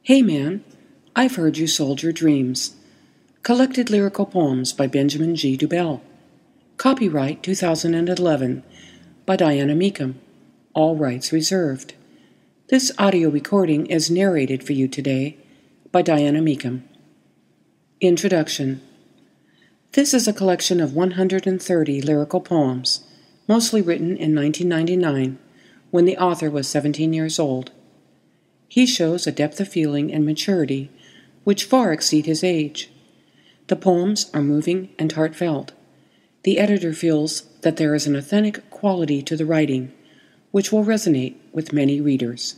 Hey Man, I've Heard You Sold Your Dreams. Collected Lyrical Poems by Benjamin G. Dubel. Copyright 2011 by Diana Meekum. All rights reserved. This audio recording is narrated for you today by Diana Meekum. Introduction. This is a collection of 130 lyrical poems, mostly written in 1999, when the author was 17 years old. He shows a depth of feeling and maturity which far exceed his age. The poems are moving and heartfelt. The editor feels that there is an authentic quality to the writing which will resonate with many readers.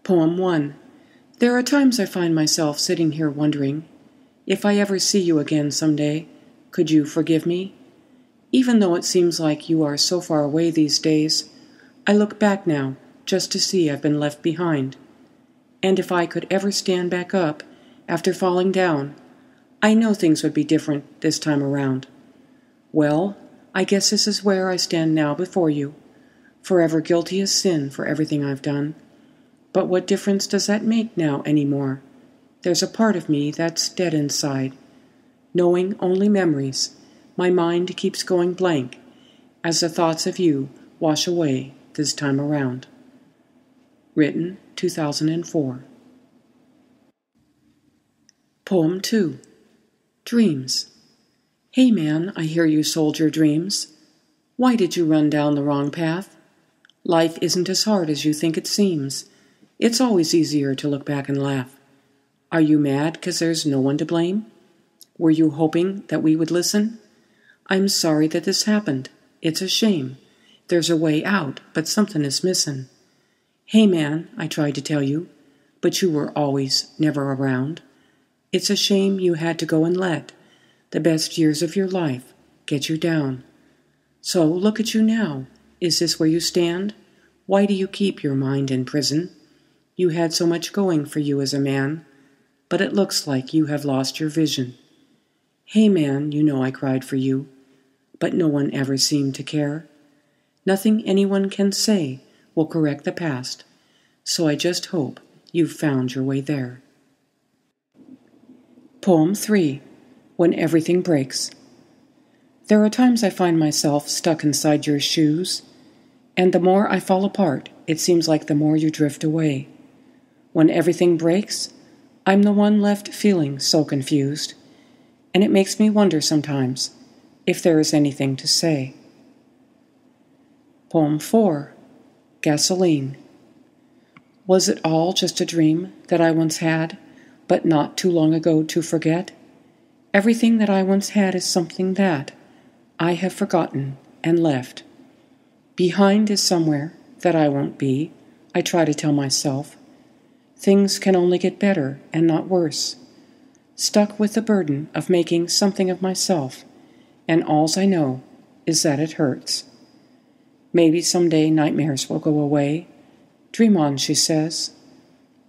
Poem 1. There are times I find myself sitting here wondering, if I ever see you again someday, could you forgive me? Even though it seems like you are so far away these days, I look back now just to see I've been left behind. And if I could ever stand back up after falling down, I know things would be different this time around. Well, I guess this is where I stand now before you, forever guilty as sin for everything I've done. But what difference does that make now anymore? There's a part of me that's dead inside. Knowing only memories, my mind keeps going blank as the thoughts of you wash away this time around. Written 2004. Poem 2. Dreams. Hey man, I hear you sold your dreams. Why did you run down the wrong path? Life isn't as hard as you think it seems. It's always easier to look back and laugh. Are you mad 'cause there's no one to blame? Were you hoping that we would listen? I'm sorry that this happened. It's a shame. There's a way out, but something is missing. Hey man, I tried to tell you, but you were always never around. It's a shame you had to go and let the best years of your life get you down. So look at you now. Is this where you stand? Why do you keep your mind in prison? You had so much going for you as a man, but it looks like you have lost your vision. Hey man, you know I cried for you, but no one ever seemed to care. Nothing anyone can say will correct the past, so I just hope you've found your way there. Poem 3. When Everything Breaks. There are times I find myself stuck inside your shoes, and the more I fall apart, it seems like the more you drift away. When everything breaks, I'm the one left feeling so confused, and it makes me wonder sometimes if there is anything to say. Poem 4. Gasoline. Was it all just a dream that I once had, but not too long ago to forget? Everything that I once had is something that I have forgotten and left. Behind is somewhere that I won't be, I try to tell myself. Things can only get better and not worse. Stuck with the burden of making something of myself, and alls I know is that it hurts. Maybe someday nightmares will go away. Dream on, she says.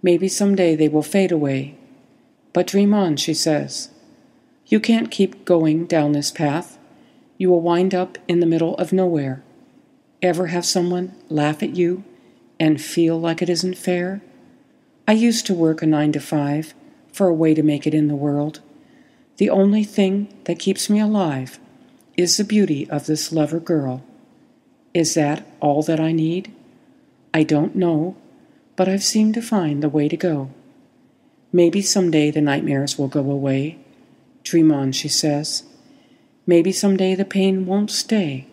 Maybe someday they will fade away. But dream on, she says. You can't keep going down this path. You will wind up in the middle of nowhere. Ever have someone laugh at you and feel like it isn't fair? I used to work a 9 to 5 for a way to make it in the world. The only thing that keeps me alive is the beauty of this lover girl. Is that all that I need? I don't know, but I've seemed to find the way to go. Maybe someday the nightmares will go away. Dream on, she says. Maybe someday the pain won't stay,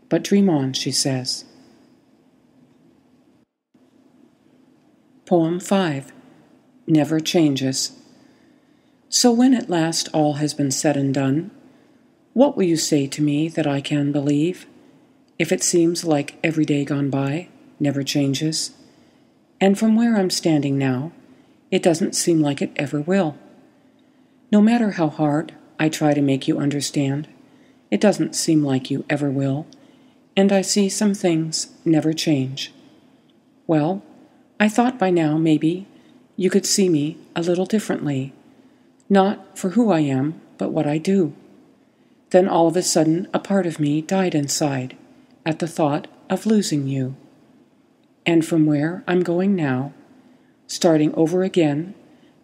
but dream on, she says. Poem 5. Never Changes. So when at last all has been said and done, what will you say to me that I can believe? If it seems like every day gone by never changes, and from where I'm standing now, it doesn't seem like it ever will. No matter how hard I try to make you understand, it doesn't seem like you ever will, and I see some things never change. Well, I thought by now maybe you could see me a little differently, not for who I am, but what I do. Then all of a sudden a part of me died inside at the thought of losing you. And from where I'm going now, starting over again,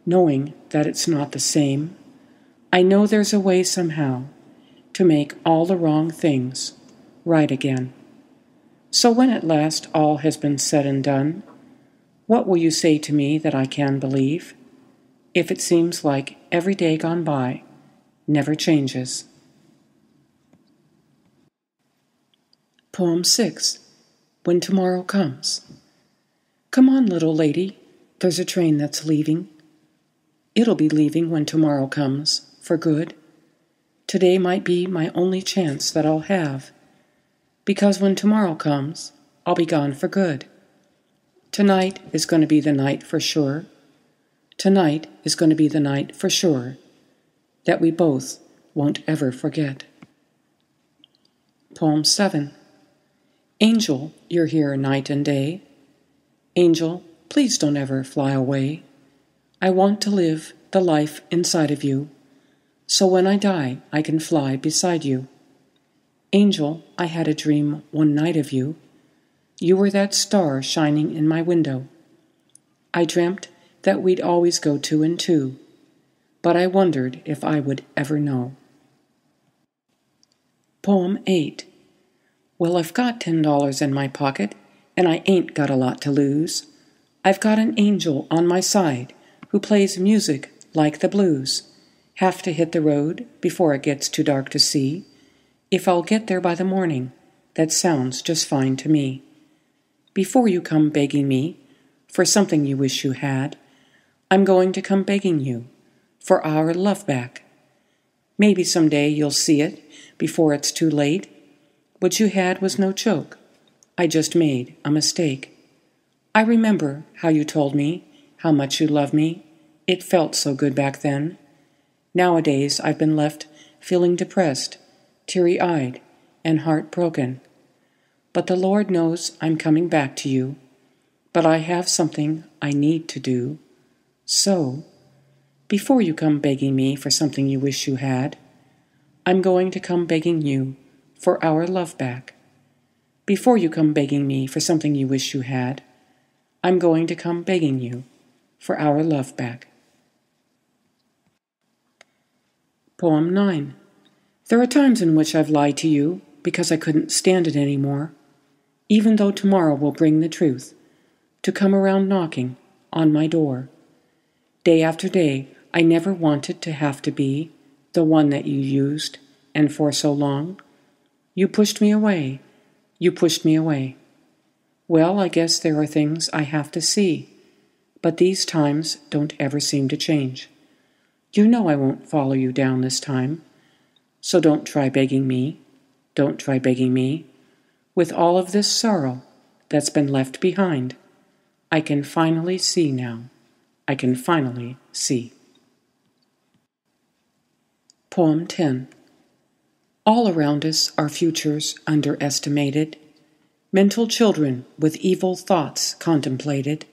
knowing that it's not the same, I know there's a way somehow to make all the wrong things right again. So when at last all has been said and done, what will you say to me that I can believe, if it seems like every day gone by never changes? Poem 6. When Tomorrow Comes. Come on, little lady, there's a train that's leaving. It'll be leaving when tomorrow comes, for good. Today might be my only chance that I'll have, because when tomorrow comes, I'll be gone for good. Tonight is going to be the night for sure. Tonight is going to be the night for sure that we both won't ever forget. Poem 7. Angel, you're here night and day. Angel, please don't ever fly away. I want to live the life inside of you, so when I die, I can fly beside you. Angel, I had a dream one night of you. You were that star shining in my window. I dreamt that we'd always go 2 and 2, but I wondered if I would ever know. Poem 8. Well, I've got $10 in my pocket, and I ain't got a lot to lose. I've got an angel on my side who plays music like the blues. Have to hit the road before it gets too dark to see. If I'll get there by the morning, that sounds just fine to me. Before you come begging me for something you wish you had, I'm going to come begging you for our love back. Maybe someday you'll see it before it's too late. What you had was no joke. I just made a mistake. I remember how you told me how much you loved me. It felt so good back then. Nowadays I've been left feeling depressed, teary-eyed, and heartbroken. But the Lord knows I'm coming back to you. But I have something I need to do. So, before you come begging me for something you wish you had, I'm going to come begging you for our love back. Before you come begging me for something you wish you had, I'm going to come begging you for our love back. Poem 9. There are times in which I've lied to you because I couldn't stand it anymore, even though tomorrow will bring the truth to come around knocking on my door. Day after day, I never wanted to have to be the one that you used, and for so long, you pushed me away. You pushed me away. Well, I guess there are things I have to see, but these times don't ever seem to change. You know I won't follow you down this time, so don't try begging me. Don't try begging me. With all of this sorrow that's been left behind, I can finally see now. I can finally see. Poem 10. All around us are futures underestimated, mental children with evil thoughts contemplated,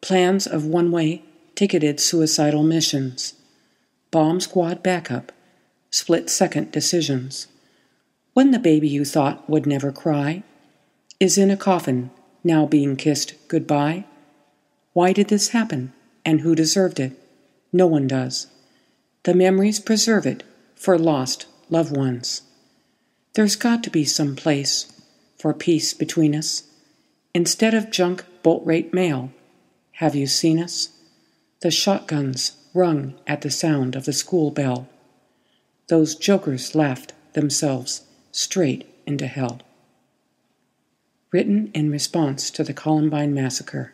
plans of one-way ticketed suicidal missions, bomb squad backup, split-second decisions. When the baby you thought would never cry is in a coffin now being kissed goodbye. Why did this happen, and who deserved it? No one does. The memories preserve it for lost loved ones. There's got to be some place for peace between us. Instead of junk bolt-rate mail, have you seen us? The shotguns rung at the sound of the school bell. Those jokers laughed themselves straight into hell. Written in response to the Columbine Massacre.